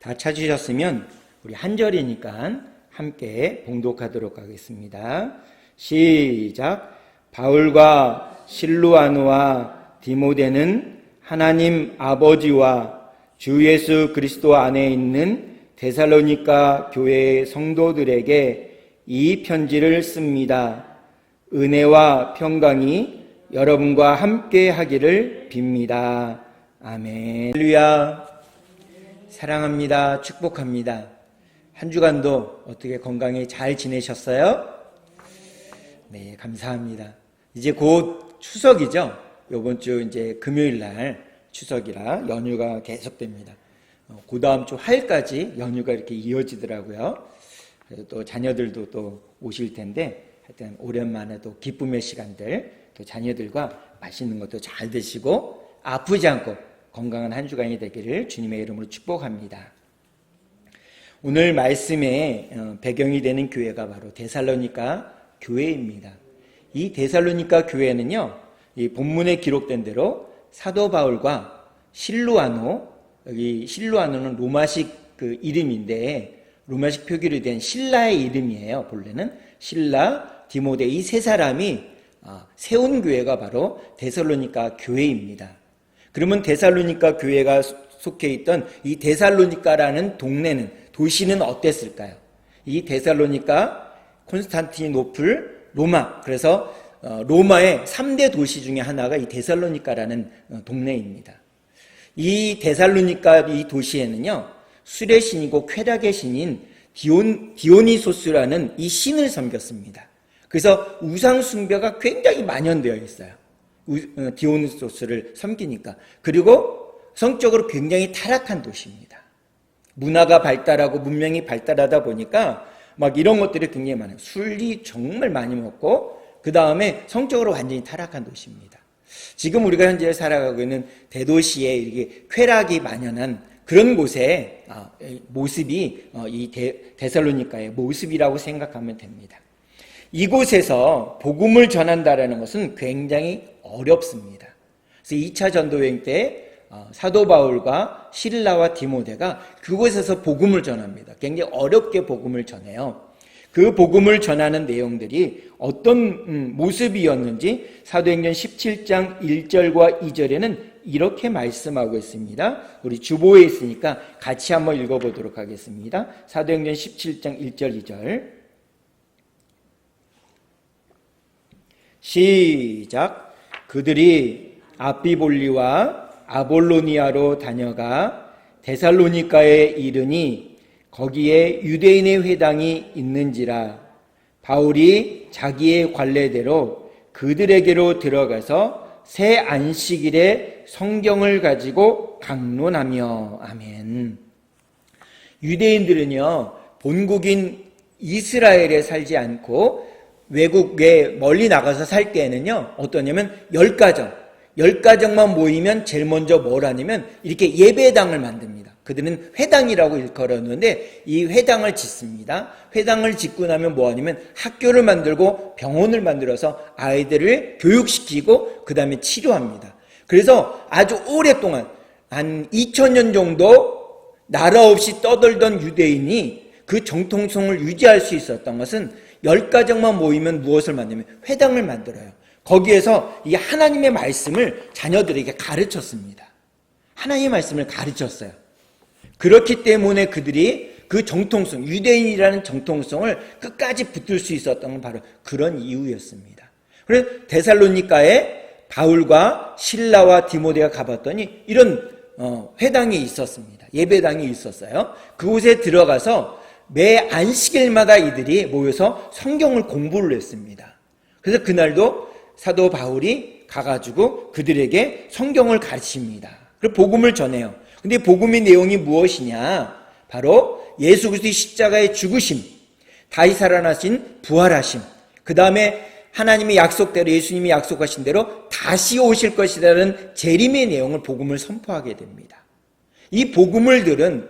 다 찾으셨으면 우리 한 절이니까 함께 봉독하도록 하겠습니다. 시작. 바울과 실루아노와 디모데는 하나님 아버지와 주 예수 그리스도 안에 있는 데살로니가 교회의 성도들에게 이 편지를 씁니다. 은혜와 평강이 여러분과 함께 하기를 빕니다. 아멘. 할렐루야. 사랑합니다. 축복합니다. 한 주간도 어떻게 건강히 잘 지내셨어요? 네, 감사합니다. 이제 곧 추석이죠? 이번 주 이제 금요일 날 추석이라 연휴가 계속됩니다. 그 다음 주 화요일까지 연휴가 이렇게 이어지더라고요. 그래서 또 자녀들도 또 오실 텐데 하여튼 오랜만에 또 기쁨의 시간들, 또 자녀들과 맛있는 것도 잘 드시고 아프지 않고 건강한 한 주간이 되기를 주님의 이름으로 축복합니다. 오늘 말씀의 배경이 되는 교회가 바로 데살로니가 교회입니다. 이 데살로니가 교회는요, 이 본문에 기록된 대로 사도 바울과 실루아노, 여기 실루아노는 로마식 그 이름인데 로마식 표기로 된 신라의 이름이에요. 본래는 신라, 디모데 이 세 사람이 세운 교회가 바로 데살로니가 교회입니다. 그러면 데살로니가 교회가 속해 있던 이 데살로니가라는 동네는, 도시는 어땠을까요? 이 데살로니가, 콘스탄티노플, 로마, 그래서 로마의 3대 도시 중에 하나가 이 데살로니가라는 동네입니다. 이 데살로니가 이 도시에는요, 술의 신이고 쾌락의 신인 디오니소스라는 이 신을 섬겼습니다. 그래서 우상 숭배가 굉장히 만연되어 있어요. 디오니소스를 섬기니까. 그리고 성적으로 굉장히 타락한 도시입니다. 문화가 발달하고 문명이 발달하다 보니까 막 이런 것들이 굉장히 많아요. 술이 정말 많이 먹고 그 다음에 성적으로 완전히 타락한 도시입니다. 지금 우리가 현재 살아가고 있는 대도시에 이게 쾌락이 만연한 그런 곳의 모습이 이 데살로니가의 모습이라고 생각하면 됩니다. 이곳에서 복음을 전한다라는 것은 굉장히 어렵습니다. 그래서 2차 전도여행 때 사도 바울과 실라와 디모데가 그곳에서 복음을 전합니다. 굉장히 어렵게 복음을 전해요. 그 복음을 전하는 내용들이 어떤 모습이었는지 사도행전 17장 1절과 2절에는 이렇게 말씀하고 있습니다. 우리 주보에 있으니까 같이 한번 읽어보도록 하겠습니다. 사도행전 17장 1절 2절 시작. 그들이 아비볼리와 아볼로니아로 다녀가 데살로니가에 이르니 거기에 유대인의 회당이 있는지라. 바울이 자기의 관례대로 그들에게로 들어가서 새 안식일에 성경을 가지고 강론하며. 아멘. 유대인들은요, 본국인 이스라엘에 살지 않고 외국에 멀리 나가서 살 때에는요, 어떠냐면 10가정만 모이면 제일 먼저 뭘 하냐면 이렇게 예배당을 만듭니다. 그들은 회당이라고 일컬었는데 이 회당을 짓습니다. 회당을 짓고 나면 뭐 하냐면 학교를 만들고 병원을 만들어서 아이들을 교육시키고 그 다음에 치료합니다. 그래서 아주 오랫동안 한 2000년 정도 나라 없이 떠들던 유대인이 그 정통성을 유지할 수 있었던 것은 10가정만 모이면 무엇을 만들면 회당을 만들어요. 거기에서 이 하나님의 말씀을 자녀들에게 가르쳤습니다. 하나님의 말씀을 가르쳤어요. 그렇기 때문에 그들이 그 정통성, 유대인이라는 정통성을 끝까지 붙들 수 있었던 건 바로 그런 이유였습니다. 그래서 데살로니가에 바울과 실라와 디모데가 가봤더니 이런 회당이 있었습니다. 예배당이 있었어요. 그곳에 들어가서 매 안식일마다 이들이 모여서 성경을 공부를 했습니다. 그래서 그날도 사도 바울이 가가지고 그들에게 성경을 가르칩니다. 그리고 복음을 전해요. 근데 복음의 내용이 무엇이냐? 바로 예수 그리스도의 십자가의 죽으심, 다시 살아나신 부활하심, 그 다음에 하나님의 약속대로, 예수님이 약속하신 대로 다시 오실 것이라는 재림의 내용을 복음을 선포하게 됩니다. 이 복음을 들은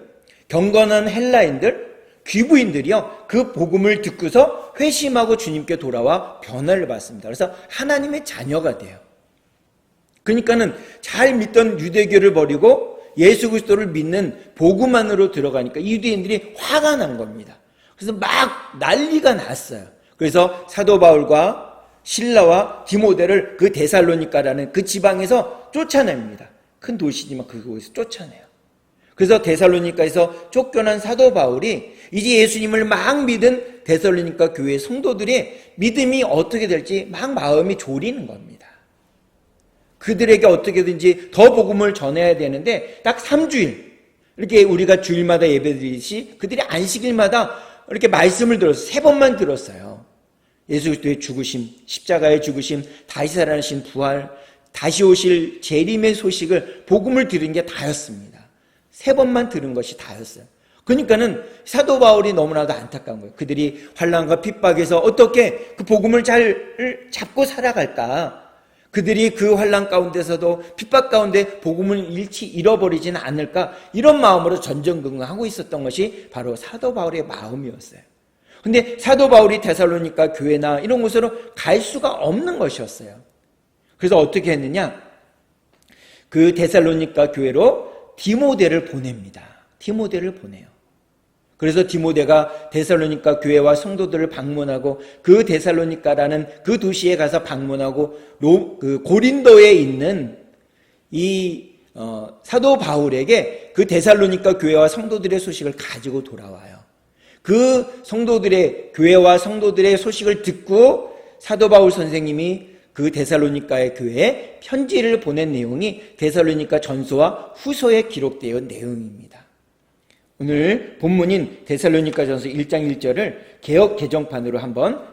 경건한 헬라인들, 귀부인들이요, 그 복음을 듣고서 회심하고 주님께 돌아와 변화를 받습니다. 그래서 하나님의 자녀가 돼요. 그러니까는 잘 믿던 유대교를 버리고 예수 그리스도를 믿는 복음만으로 들어가니까 유대인들이 화가 난 겁니다. 그래서 막 난리가 났어요. 그래서 사도 바울과 실라와 디모데를 그 데살로니가라는 그 지방에서 쫓아냅니다. 큰 도시지만 그곳에서 쫓아내요. 그래서 데살로니가에서 쫓겨난 사도 바울이 이제 예수님을 막 믿은 데살로니가 교회 성도들의 믿음이 어떻게 될지 막 마음이 졸이는 겁니다. 그들에게 어떻게든지 더 복음을 전해야 되는데 딱 3주일 이렇게 우리가 주일마다 예배드리듯이 그들이 안식일마다 이렇게 말씀을 들어서 3번만 들었어요. 예수 그리스도의 죽으심, 십자가의 죽으심, 다시 살아나신 부활, 다시 오실 재림의 소식을 복음을 들은 게 다였습니다. 3번만 들은 것이 다였어요. 그러니까는 사도 바울이 너무나도 안타까운 거예요. 그들이 환난과 핍박에서 어떻게 그 복음을 잘 잡고 살아갈까? 그들이 그 환난 가운데서도 핍박 가운데 복음을 잃어버리지는 않을까? 이런 마음으로 전전긍긍하고 있었던 것이 바로 사도 바울의 마음이었어요. 근데 사도 바울이 데살로니가 교회나 이런 곳으로 갈 수가 없는 것이었어요. 그래서 어떻게 했느냐? 그 데살로니가 교회로 디모데를 보냅니다. 디모데를 보내요. 그래서 디모데가 데살로니가 교회와 성도들을 방문하고 그 데살로니가라는 그 도시에 가서 방문하고 그 고린도에 있는 이 사도 바울에게 그 데살로니가 교회와 성도들의 소식을 가지고 돌아와요. 그 성도들의 교회와 성도들의 소식을 듣고 사도 바울 선생님이 그 데살로니가의 교회에 편지를 보낸 내용이 데살로니가 전서와 후서에 기록되어 있는 내용입니다. 오늘 본문인 데살로니가 전서 1장 1절을 개역 개정판으로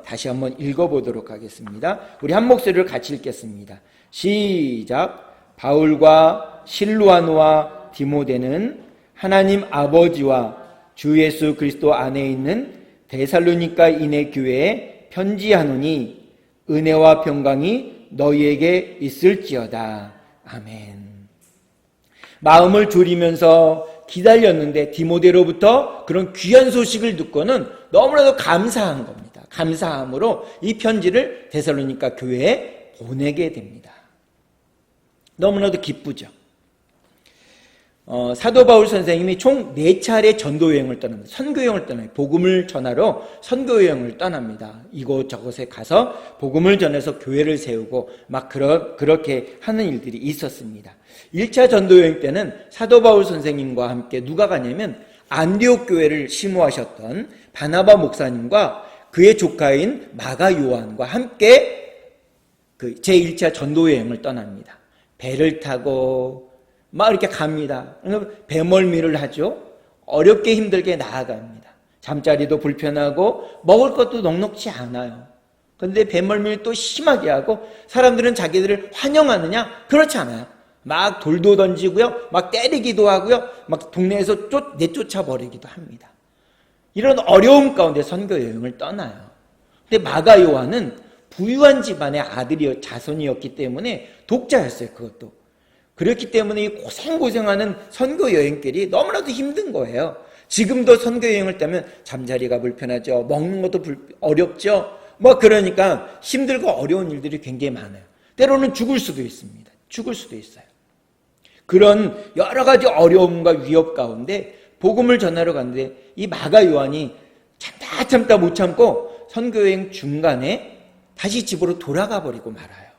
다시 한번 읽어보도록 하겠습니다. 우리 한 목소리를 같이 읽겠습니다. 시작. 바울과 실루아노와 디모데는 하나님 아버지와 주 예수 그리스도 안에 있는 데살로니가인의 교회에 편지하노니 은혜와 평강이 너희에게 있을지어다. 아멘. 마음을 졸이면서 기다렸는데 디모데로부터 그런 귀한 소식을 듣고는 너무나도 감사한 겁니다. 감사함으로 이 편지를 데살로니가 교회에 보내게 됩니다. 너무나도 기쁘죠. 사도 바울 선생님이 총 4차례 전도 여행을 떠납니다. 선교 여행을 떠나요. 복음을 전하러 선교 여행을 떠납니다. 이곳저곳에 가서 복음을 전해서 교회를 세우고 막 그렇게 하는 일들이 있었습니다. 1차 전도 여행 때는 사도 바울 선생님과 함께 누가 가냐면 안디옥 교회를 심호하셨던 바나바 목사님과 그의 조카인 마가 요한과 함께 그 제1차 전도 여행을 떠납니다. 배를 타고 막 이렇게 갑니다. 배멀미를 하죠. 어렵게 힘들게 나아갑니다. 잠자리도 불편하고 먹을 것도 넉넉지 않아요. 그런데 배멀미를 또 심하게 하고 사람들은 자기들을 환영하느냐? 그렇지 않아요. 막 돌도 던지고요. 막 때리기도 하고요. 막 동네에서 내쫓아 버리기도 합니다. 이런 어려움 가운데 선교 여행을 떠나요. 근데 마가 요한은 부유한 집안의 자손이었기 때문에 독자였어요. 그것도. 그렇기 때문에 이 고생고생하는 선교 여행길이 너무나도 힘든 거예요. 지금도 선교 여행을 따면 잠자리가 불편하죠. 먹는 것도 어렵죠. 그러니까 힘들고 어려운 일들이 굉장히 많아요. 때로는 죽을 수도 있습니다. 죽을 수도 있어요. 그런 여러 가지 어려움과 위협 가운데 복음을 전하러 갔는데 이 마가 요한이 참다 못 참고 선교 여행 중간에 다시 집으로 돌아가 버리고 말아요.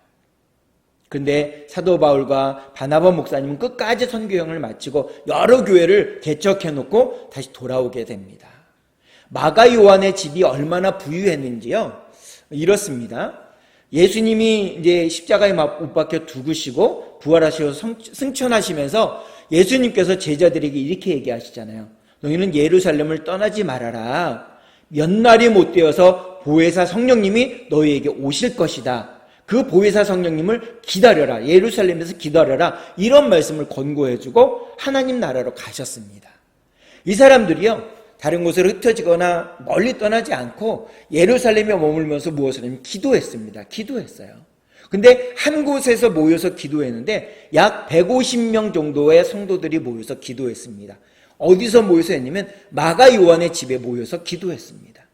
그런데 사도 바울과 바나바 목사님은 끝까지 선교여행을 마치고 여러 교회를 개척해놓고 다시 돌아오게 됩니다. 마가 요한의 집이 얼마나 부유했는지요. 이렇습니다. 예수님이 이제 십자가에 못 박혀 죽으시고 부활하셔서 승천하시면서 예수님께서 제자들에게 이렇게 얘기하시잖아요. 너희는 예루살렘을 떠나지 말아라. 몇 날이 못 되어서 보혜사 성령님이 너희에게 오실 것이다. 그 보혜사 성령님을 기다려라. 예루살렘에서 기다려라. 이런 말씀을 권고해주고 하나님 나라로 가셨습니다. 이 사람들이요, 다른 곳으로 흩어지거나 멀리 떠나지 않고 예루살렘에 머물면서 무엇을 하냐면 기도했습니다. 기도했어요. 근데 한 곳에서 모여서 기도했는데 약 150명 정도의 성도들이 모여서 기도했습니다. 어디서 모여서 했냐면 마가 요한의 집에 모여서 기도했습니다.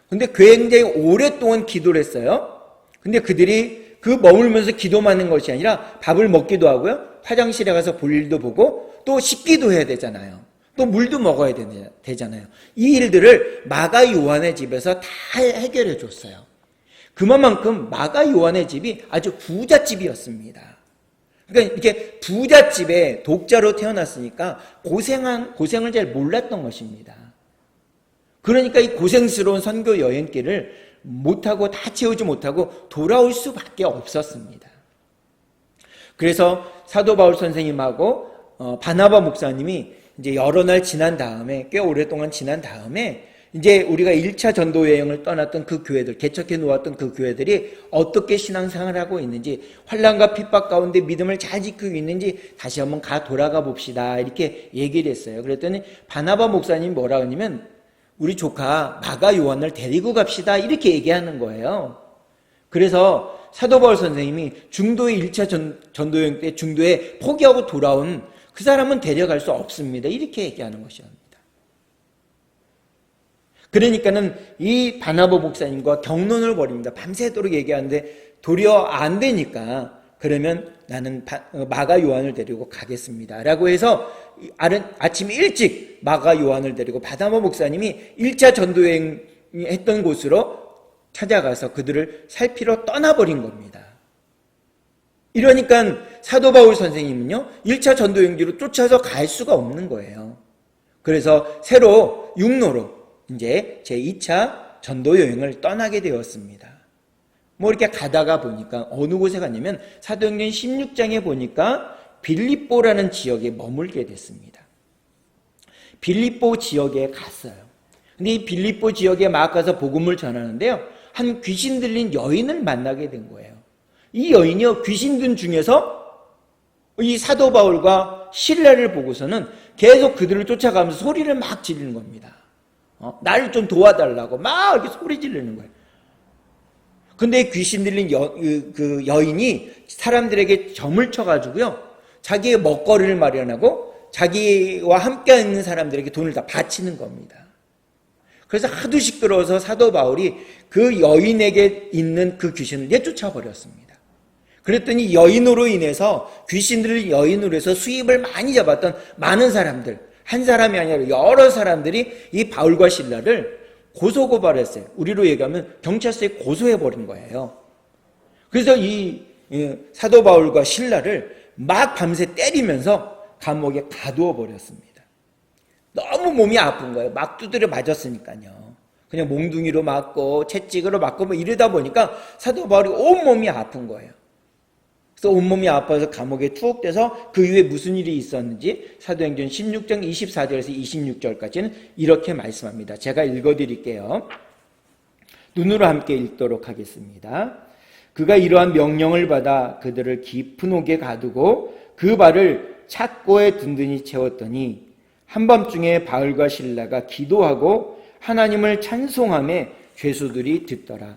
근데 굉장히 오랫동안 기도를 했어요. 근데 그들이 그 머물면서 기도만 하는 것이 아니라 밥을 먹기도 하고요. 화장실에 가서 볼일도 보고 또 씻기도 해야 되잖아요. 또 물도 먹어야 되잖아요. 이 일들을 마가 요한의 집에서 다 해결해 줬어요. 그만큼 마가 요한의 집이 아주 부잣집이었습니다. 그러니까 이렇게 부잣집에 독자로 태어났으니까 고생을 잘 몰랐던 것입니다. 그러니까 이 고생스러운 선교 여행길을 못하고 다 채우지 못하고 돌아올 수밖에 없었습니다. 그래서 사도 바울 선생님하고 바나바 목사님이 이제 여러 날 지난 다음에, 꽤 오랫동안 지난 다음에 이제 우리가 1차 전도 여행을 떠났던 그 교회들, 개척해 놓았던 그 교회들이 어떻게 신앙생활을 하고 있는지, 환난과 핍박 가운데 믿음을 잘 지키고 있는지 다시 한번 돌아가 봅시다, 이렇게 얘기를 했어요. 그랬더니 바나바 목사님이 뭐라 하냐면 우리 조카 마가 요한을 데리고 갑시다, 이렇게 얘기하는 거예요. 그래서 사도 바울 선생님이 중도의 1차 전도 여행 때 중도에 포기하고 돌아온 그 사람은 데려갈 수 없습니다, 이렇게 얘기하는 것이었습니다. 그러니까는 이 바나바 목사님과 경론을 벌입니다. 밤새도록 얘기하는데 도리어 안 되니까 그러면 나는 마가 요한을 데리고 가겠습니다 라고 해서 아침 일찍 마가 요한을 데리고 바나바 목사님이 1차 전도여행 했던 곳으로 찾아가서 그들을 살피러 떠나버린 겁니다. 이러니까 사도 바울 선생님은요 1차 전도여행지로 쫓아서 갈 수가 없는 거예요. 그래서 새로 육로로 이제 제2차 전도여행을 떠나게 되었습니다. 뭐 이렇게 가다가 보니까 어느 곳에 갔냐면 사도행전 16장에 보니까 빌립보라는 지역에 머물게 됐습니다. 빌립보 지역에 갔어요. 근데 이 빌립보 지역에 막 가서 복음을 전하는데요, 한 귀신 들린 여인을 만나게 된 거예요. 이 여인이요, 귀신 든 중에서 이 사도 바울과 실라를 보고서는 계속 그들을 쫓아가면서 소리를 막 지르는 겁니다. 나를 좀 도와달라고 막 이렇게 소리 지르는 거예요. 근데 귀신 들린 그 여인이 사람들에게 점을 쳐가지고요, 자기의 먹거리를 마련하고 자기와 함께 있는 사람들에게 돈을 다 바치는 겁니다. 그래서 하도 시끄러워서 사도 바울이 그 여인에게 있는 그 귀신을 내쫓아 버렸습니다. 그랬더니 여인으로 인해서, 귀신 들린 여인으로 해서 수입을 많이 잡았던 많은 사람들, 한 사람이 아니라 여러 사람들이 이 바울과 실라를 고소고발했어요. 우리로 얘기하면 경찰서에 고소해버린 거예요. 그래서 이 사도 바울과 실라를 막 밤새 때리면서 감옥에 가두어 버렸습니다. 너무 몸이 아픈 거예요. 막 두드려 맞았으니까요. 그냥 몽둥이로 맞고 채찍으로 맞고 뭐 이러다 보니까 사도 바울이 온몸이 아픈 거예요. 그래서 온몸이 아파서 감옥에 투옥돼서 그 이후에 무슨 일이 있었는지 사도행전 16장 24절에서 26절까지는 이렇게 말씀합니다. 제가 읽어드릴게요. 눈으로 함께 읽도록 하겠습니다. 그가 이러한 명령을 받아 그들을 깊은 옥에 가두고 그 발을 착고에 든든히 채웠더니 한밤중에 바울과 실라가 기도하고 하나님을 찬송하며 죄수들이 듣더라.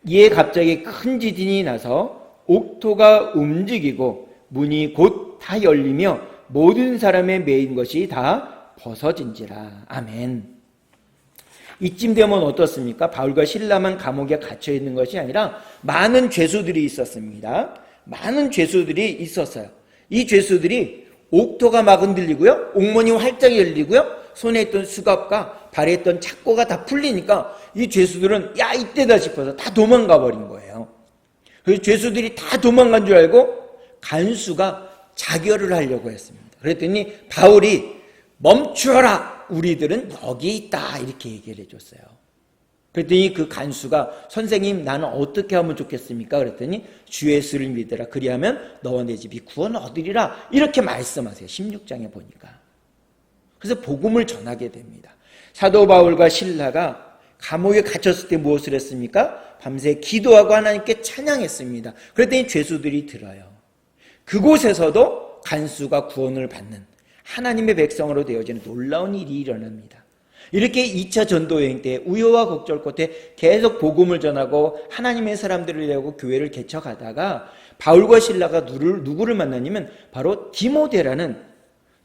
이에 갑자기 큰 지진이 나서 옥토가 움직이고 문이 곧 다 열리며 모든 사람의 매인 것이 다 벗어진지라. 아멘. 이쯤 되면 어떻습니까? 바울과 실라만 감옥에 갇혀 있는 것이 아니라 많은 죄수들이 있었습니다. 많은 죄수들이 있었어요. 이 죄수들이 옥토가 막 흔들리고요, 옥문이 활짝 열리고요, 손에 있던 수갑과 발에 있던 착고가 다 풀리니까 이 죄수들은 야, 이때다 싶어서 다 도망가 버린 거예요. 그래서 죄수들이 다 도망간 줄 알고 간수가 자결을 하려고 했습니다. 그랬더니 바울이 멈추어라, 우리들은 여기 있다, 이렇게 얘기를 해줬어요. 그랬더니 그 간수가 선생님 나는 어떻게 하면 좋겠습니까? 그랬더니 주 예수를 믿으라, 그리하면 너와 내 집이 구원 얻으리라, 이렇게 말씀하세요. 16장에 보니까. 그래서 복음을 전하게 됩니다. 사도 바울과 실라가 감옥에 갇혔을 때 무엇을 했습니까? 밤새 기도하고 하나님께 찬양했습니다. 그랬더니 죄수들이 들어요. 그곳에서도 간수가 구원을 받는 하나님의 백성으로 되어지는 놀라운 일이 일어납니다. 이렇게 2차 전도여행 때 우여와 곡절 끝에 계속 복음을 전하고 하나님의 사람들을 내고 교회를 개척하다가 바울과 실라가 누구를 만나냐면 바로 디모데라는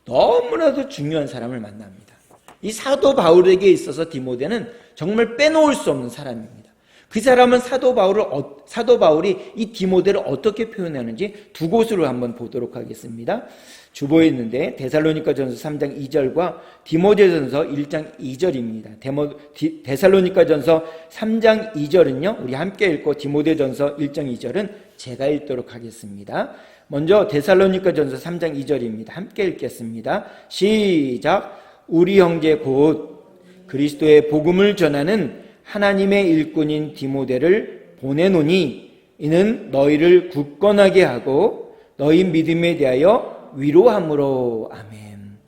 너무나도 중요한 사람을 만납니다. 이 사도 바울에게 있어서 디모데는 정말 빼놓을 수 없는 사람입니다. 그 사람은 사도 바울이 이 디모데를 어떻게 표현하는지 두 곳으로 한번 보도록 하겠습니다. 주보에 있는데 데살로니가전서 3장 2절과 디모데전서 1장 2절입니다. 데살로니가전서 3장 2절은요, 우리 함께 읽고 디모데전서 1장 2절은 제가 읽도록 하겠습니다. 먼저 데살로니가전서 3장 2절입니다. 함께 읽겠습니다. 시작. 우리 형제 곧 그리스도의 복음을 전하는 하나님의 일꾼인 디모데를 보내노니 이는 너희를 굳건하게 하고 너희 믿음에 대하여 위로함으로. 아멘.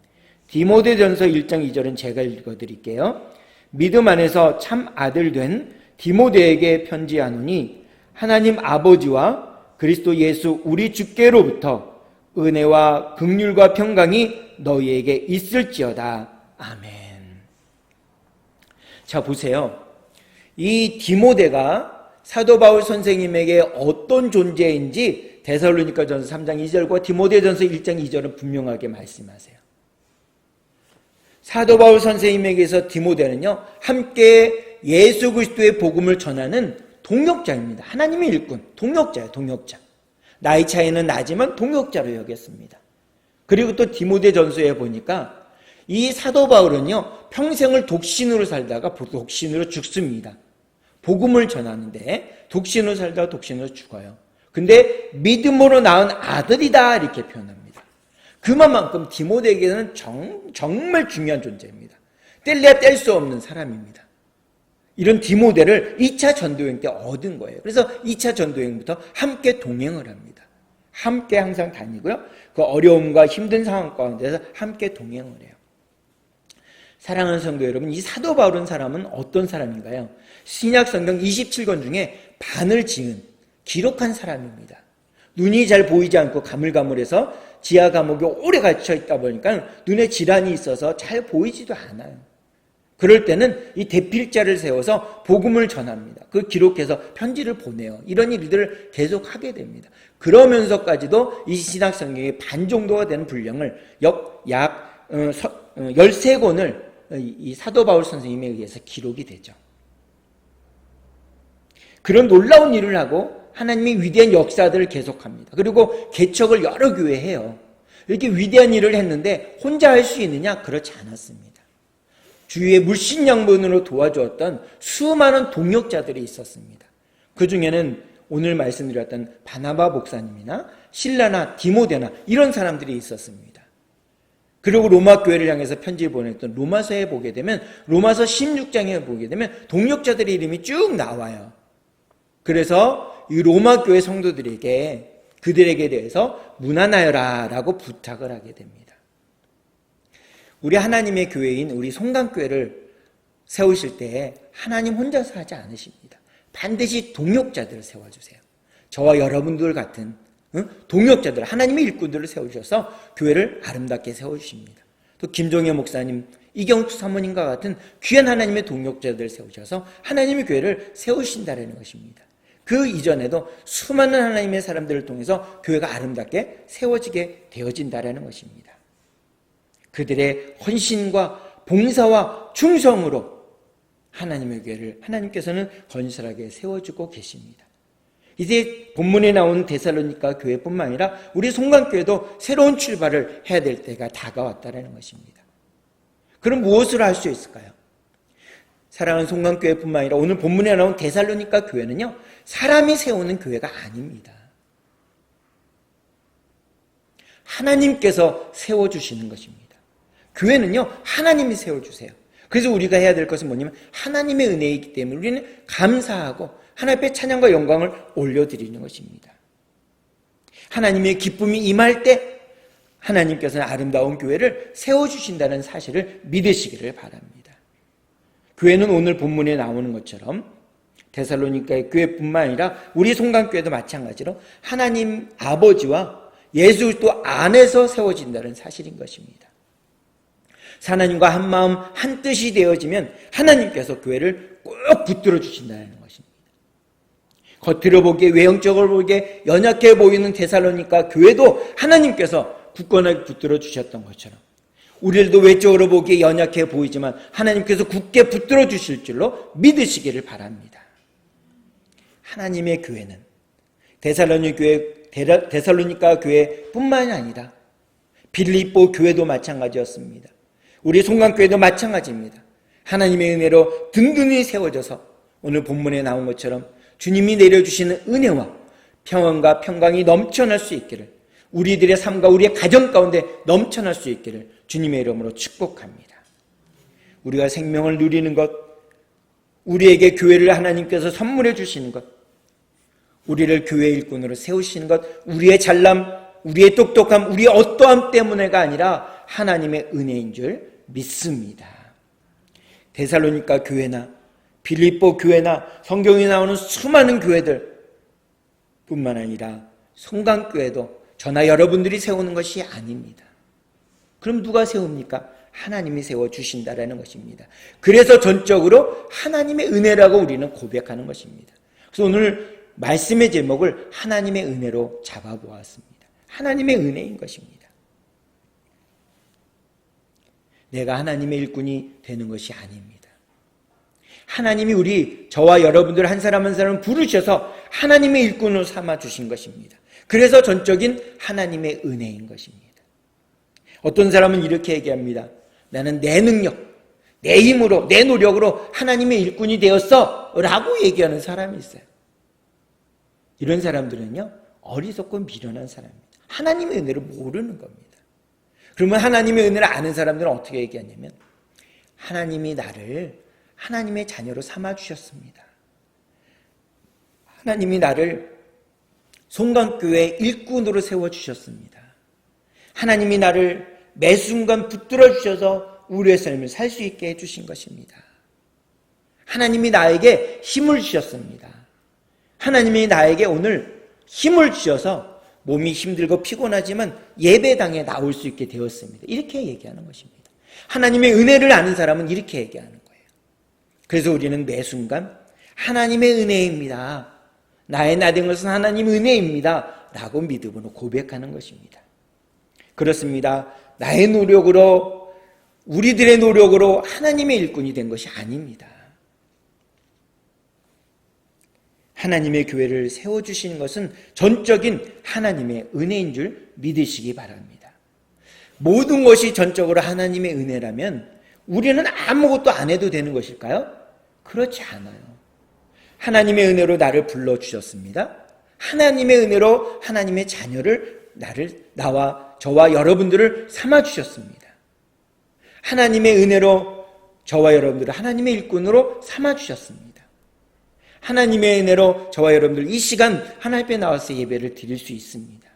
디모데전서 1장 2절은 제가 읽어드릴게요. 믿음 안에서 참 아들 된 디모데에게 편지하노니 하나님 아버지와 그리스도 예수 우리 주께로부터 은혜와 긍휼과 평강이 너희에게 있을지어다. 아멘. 자, 보세요. 이 디모데가 사도 바울 선생님에게 어떤 존재인지 데살로니가전서 3장 2절과 디모데전서 1장 2절은 분명하게 말씀하세요. 사도 바울 선생님에게서 디모데는요, 함께 예수 그리스도의 복음을 전하는 동역자입니다. 하나님의 일꾼, 동역자예요, 동역자. 나이 차이는 나지만 동역자로 여겼습니다. 그리고 또 디모데전서에 보니까 이 사도 바울은요, 평생을 독신으로 살다가 독신으로 죽습니다. 복음을 전하는데 독신으로 살다가 독신으로 죽어요. 근데 믿음으로 낳은 아들이다 이렇게 표현합니다. 그만큼 디모데에게는 정말 중요한 존재입니다. 뗄래야 뗄 수 없는 사람입니다. 이런 디모데를 2차 전도여행 때 얻은 거예요. 그래서 2차 전도여행부터 함께 동행을 합니다. 함께 항상 다니고요. 그 어려움과 힘든 상황 가운데서 함께 동행을 해요. 사랑하는 성도 여러분, 이 사도 바울은 사람은 어떤 사람인가요? 신약 성경 27권 중에 반을 지은 기록한 사람입니다. 눈이 잘 보이지 않고 가물가물해서 지하 감옥에 오래 갇혀 있다 보니까 눈에 질환이 있어서 잘 보이지도 않아요. 그럴 때는 이 대필자를 세워서 복음을 전합니다. 그 기록해서 편지를 보내요. 이런 일들을 계속 하게 됩니다. 그러면서까지도 이 신약 성경의 반 정도가 되는 분량을 약 13권을 이 사도 바울 선생님에 의해서 기록이 되죠. 그런 놀라운 일을 하고 하나님이 위대한 역사들을 계속합니다. 그리고 개척을 여러 교회 해요. 이렇게 위대한 일을 했는데 혼자 할 수 있느냐? 그렇지 않았습니다. 주위에 물신양분으로 도와주었던 수많은 동역자들이 있었습니다. 그 중에는 오늘 말씀드렸던 바나바 목사님이나 실라나 디모데나 이런 사람들이 있었습니다. 그리고 로마 교회를 향해서 편지를 보냈던 로마서에 보게 되면 로마서 16장에 보게 되면 동역자들의 이름이 쭉 나와요. 그래서 이 로마 교회 성도들에게 그들에게 대해서 문안하여라 라고 부탁을 하게 됩니다. 우리 하나님의 교회인 우리 송강교회를 세우실 때 하나님 혼자서 하지 않으십니다. 반드시 동역자들을 세워주세요. 저와 여러분들 같은 동역자들, 하나님의 일꾼들을 세우셔서 교회를 아름답게 세워주십니다. 또 김종혜 목사님, 이경숙 사모님과 같은 귀한 하나님의 동역자들을 세우셔서 하나님의 교회를 세우신다는 것입니다. 그 이전에도 수많은 하나님의 사람들을 통해서 교회가 아름답게 세워지게 되어진다는 것입니다. 그들의 헌신과 봉사와 충성으로 하나님의 교회를 하나님께서는 건설하게 세워주고 계십니다. 이제 본문에 나온 데살로니가 교회뿐만 아니라 우리 송강교회도 새로운 출발을 해야 될 때가 다가왔다는 것입니다. 그럼 무엇을 할 수 있을까요? 사랑하는 송강교회뿐만 아니라 오늘 본문에 나온 데살로니가 교회는요, 사람이 세우는 교회가 아닙니다. 하나님께서 세워주시는 것입니다. 교회는요, 하나님이 세워주세요. 그래서 우리가 해야 될 것은 뭐냐면 하나님의 은혜이기 때문에 우리는 감사하고 하나님 앞에 찬양과 영광을 올려드리는 것입니다. 하나님의 기쁨이 임할 때 하나님께서는 아름다운 교회를 세워주신다는 사실을 믿으시기를 바랍니다. 교회는 오늘 본문에 나오는 것처럼 데살로니가의 교회뿐만 아니라 우리 송강교회도 마찬가지로 하나님 아버지와 예수 그리스도 안에서 세워진다는 사실인 것입니다. 하나님과 한 마음 한 뜻이 되어지면 하나님께서 교회를 꼭 붙들어 주신다는 것입니다. 겉으로 보기에 외형적으로 보기에 연약해 보이는 데살로니가 교회도 하나님께서 굳건하게 붙들어 주셨던 것처럼 우리들도 외적으로 보기에 연약해 보이지만 하나님께서 굳게 붙들어 주실 줄로 믿으시기를 바랍니다. 하나님의 교회는 데살로니가 교회뿐만이 아니라 빌립보 교회도 마찬가지였습니다. 우리 송강교회도 마찬가지입니다. 하나님의 은혜로 든든히 세워져서 오늘 본문에 나온 것처럼 주님이 내려주시는 은혜와 평안과 평강이 넘쳐날 수 있기를, 우리들의 삶과 우리의 가정 가운데 넘쳐날 수 있기를 주님의 이름으로 축복합니다. 우리가 생명을 누리는 것, 우리에게 교회를 하나님께서 선물해 주시는 것, 우리를 교회 일꾼으로 세우시는 것, 우리의 잘남, 우리의 똑똑함, 우리의 어떠함 때문에가 아니라 하나님의 은혜인 줄 믿습니다. 데살로니가 교회나 빌립보 교회나 성경에 나오는 수많은 교회들 뿐만 아니라 송강교회도 저나 여러분들이 세우는 것이 아닙니다. 그럼 누가 세웁니까? 하나님이 세워주신다라는 것입니다. 그래서 전적으로 하나님의 은혜라고 우리는 고백하는 것입니다. 그래서 오늘 말씀의 제목을 하나님의 은혜로 잡아보았습니다. 하나님의 은혜인 것입니다. 내가 하나님의 일꾼이 되는 것이 아닙니다. 하나님이 저와 여러분들 한 사람 한 사람을 부르셔서 하나님의 일꾼으로 삼아주신 것입니다. 그래서 전적인 하나님의 은혜인 것입니다. 어떤 사람은 이렇게 얘기합니다. 나는 내 능력, 내 힘으로, 내 노력으로 하나님의 일꾼이 되었어 라고 얘기하는 사람이 있어요. 이런 사람들은요, 어리석고 미련한 사람입니다. 하나님의 은혜를 모르는 겁니다. 그러면 하나님의 은혜를 아는 사람들은 어떻게 얘기하냐면, 하나님이 나를 하나님의 자녀로 삼아주셨습니다. 하나님이 나를 송강교회 일꾼으로 세워주셨습니다. 하나님이 나를 매 순간 붙들어 주셔서 우리의 삶을 살 수 있게 해주신 것입니다. 하나님이 나에게 힘을 주셨습니다. 하나님이 나에게 오늘 힘을 주셔서 몸이 힘들고 피곤하지만 예배당에 나올 수 있게 되었습니다. 이렇게 얘기하는 것입니다. 하나님의 은혜를 아는 사람은 이렇게 얘기하는 거예요. 그래서 우리는 매 순간 하나님의 은혜입니다. 나의 나된 것은 하나님의 은혜입니다. 라고 믿음으로 고백하는 것입니다. 그렇습니다. 나의 노력으로, 우리들의 노력으로 하나님의 일꾼이 된 것이 아닙니다. 하나님의 교회를 세워주시는 것은 전적인 하나님의 은혜인 줄 믿으시기 바랍니다. 모든 것이 전적으로 하나님의 은혜라면 우리는 아무것도 안 해도 되는 것일까요? 그렇지 않아요. 하나님의 은혜로 나를 불러주셨습니다. 하나님의 은혜로 하나님의 자녀를 저와 여러분들을 삼아주셨습니다. 하나님의 은혜로 저와 여러분들을 하나님의 일꾼으로 삼아주셨습니다. 하나님의 은혜로 저와 여러분들 이 시간 하나님 앞에 나와서 예배를 드릴 수 있습니다.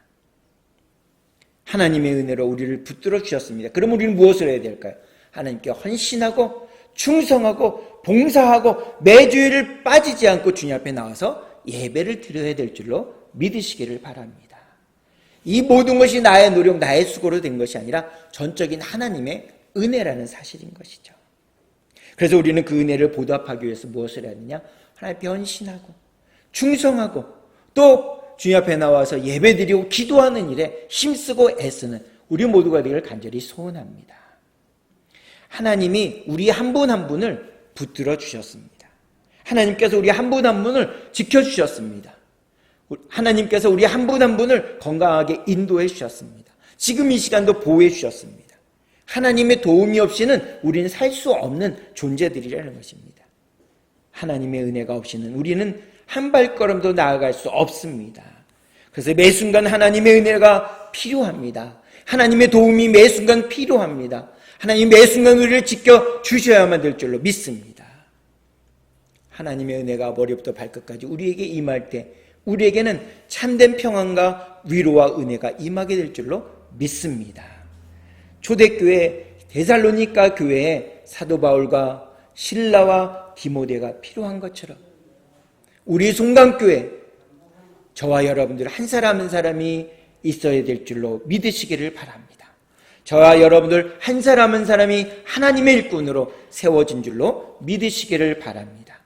하나님의 은혜로 우리를 붙들어 주셨습니다. 그럼 우리는 무엇을 해야 될까요? 하나님께 헌신하고 충성하고 봉사하고 매주일을 빠지지 않고 주님 앞에 나와서 예배를 드려야 될 줄로 믿으시기를 바랍니다. 이 모든 것이 나의 노력, 나의 수고로 된 것이 아니라 전적인 하나님의 은혜라는 사실인 것이죠. 그래서 우리는 그 은혜를 보답하기 위해서 무엇을 해야 하느냐? 하나님 앞에 헌신하고 충성하고 또 주님 앞에 나와서 예배드리고 기도하는 일에 힘쓰고 애쓰는 우리 모두가 되기를 간절히 소원합니다. 하나님이 우리 한 분 한 분을 붙들어 주셨습니다. 하나님께서 우리 한 분 한 분을 지켜주셨습니다. 하나님께서 우리 한 분 한 분을 건강하게 인도해 주셨습니다. 지금 이 시간도 보호해 주셨습니다. 하나님의 도움이 없이는 우리는 살 수 없는 존재들이라는 것입니다. 하나님의 은혜가 없이는 우리는 한 발걸음도 나아갈 수 없습니다. 그래서 매 순간 하나님의 은혜가 필요합니다. 하나님의 도움이 매 순간 필요합니다. 하나님 매 순간 우리를 지켜주셔야만 될 줄로 믿습니다. 하나님의 은혜가 머리부터 발끝까지 우리에게 임할 때 우리에게는 참된 평안과 위로와 은혜가 임하게 될 줄로 믿습니다. 초대교회 데살로니가 교회에 사도 바울과 실라와 디모데가 필요한 것처럼 우리 송강교회 저와 여러분들 한 사람 한 사람이 있어야 될 줄로 믿으시기를 바랍니다. 저와 여러분들 한 사람 한 사람이 하나님의 일꾼으로 세워진 줄로 믿으시기를 바랍니다.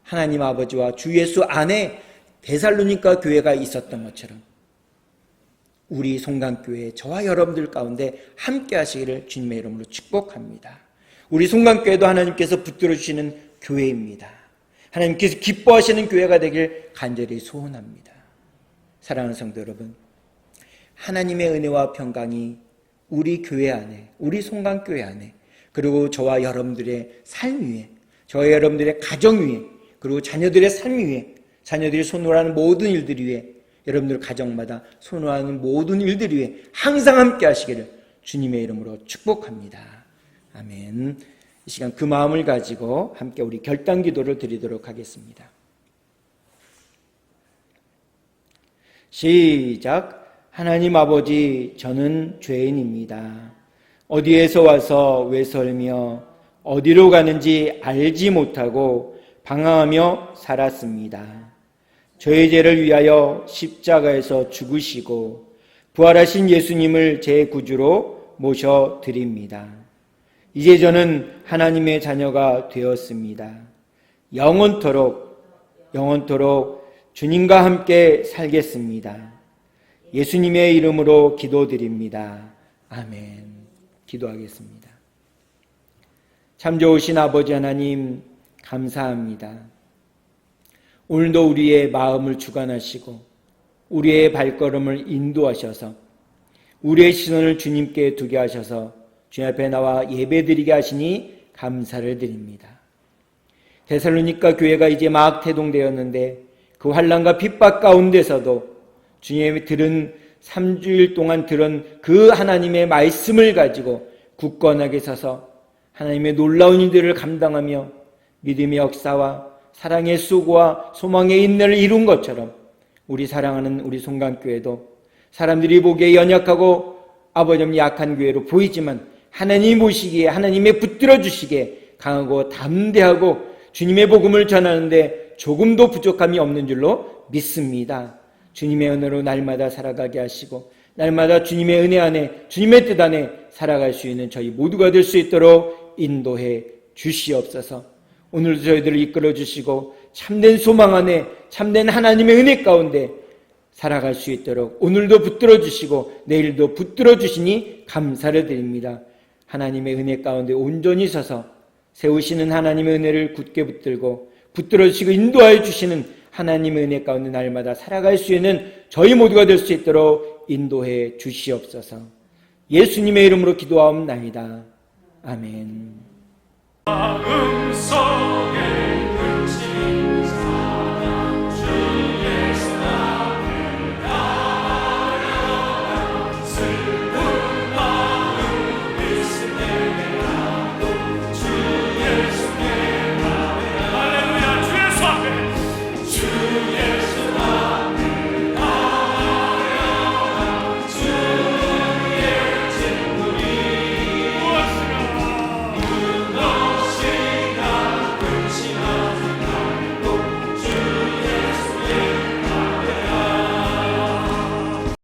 하나님 아버지와 주 예수 안에 데살로니가 교회가 있었던 것처럼 우리 송강교회 저와 여러분들 가운데 함께 하시기를 주님의 이름으로 축복합니다. 우리 송강교회도 하나님께서 붙들어 주시는 교회입니다. 하나님께서 기뻐하시는 교회가 되길 간절히 소원합니다. 사랑하는 성도 여러분, 하나님의 은혜와 평강이 우리 교회 안에, 우리 송강교회 안에, 그리고 저와 여러분들의 삶 위에, 저와 여러분들의 가정 위에, 그리고 자녀들의 삶 위에, 자녀들이 손으로 모든 일들 위에, 여러분들 가정마다 손으로 모든 일들 위에 항상 함께 하시기를 주님의 이름으로 축복합니다. 아멘. 이 시간 그 마음을 가지고 함께 우리 결단 기도를 드리도록 하겠습니다. 시작. 하나님 아버지, 저는 죄인입니다. 어디에서 와서 왜 살며 어디로 가는지 알지 못하고 방황하며 살았습니다. 저의 죄를 위하여 십자가에서 죽으시고 부활하신 예수님을 제 구주로 모셔드립니다. 이제 저는 하나님의 자녀가 되었습니다. 영원토록 주님과 함께 살겠습니다. 예수님의 이름으로 기도드립니다. 아멘. 기도하겠습니다. 참 좋으신 아버지 하나님, 감사합니다. 오늘도 우리의 마음을 주관하시고 우리의 발걸음을 인도하셔서 우리의 시선을 주님께 두게 하셔서 주님 앞에 나와 예배드리게 하시니 감사를 드립니다. 데살로니가 교회가 이제 막 태동되었는데 그 환난과 핍박 가운데서도 주님이 들은 3주일 동안 들은 그 하나님의 말씀을 가지고 굳건하게 서서 하나님의 놀라운 일들을 감당하며 믿음의 역사와 사랑의 수고와 소망의 인내를 이룬 것처럼 우리 사랑하는 우리 송강교회도 사람들이 보기에 연약하고 아버지 약한 교회로 보이지만 하나님 보시기에 하나님의 붙들어 주시기에 강하고 담대하고 주님의 복음을 전하는데 조금도 부족함이 없는 줄로 믿습니다. 주님의 은혜로 날마다 살아가게 하시고 날마다 주님의 은혜 안에 주님의 뜻 안에 살아갈 수 있는 저희 모두가 될 수 있도록 인도해 주시옵소서. 오늘도 저희들을 이끌어 주시고 참된 소망 안에 참된 하나님의 은혜 가운데 살아갈 수 있도록 오늘도 붙들어 주시고 내일도 붙들어 주시니 감사를 드립니다. 하나님의 은혜 가운데 온전히 서서 세우시는 하나님의 은혜를 굳게 붙들고 붙들어 주시고 인도하여 주시는 하나님의 은혜 가운데 날마다 살아갈 수 있는 저희 모두가 될 수 있도록 인도해 주시옵소서. 예수님의 이름으로 기도하옵나이다. 아멘. 마음속에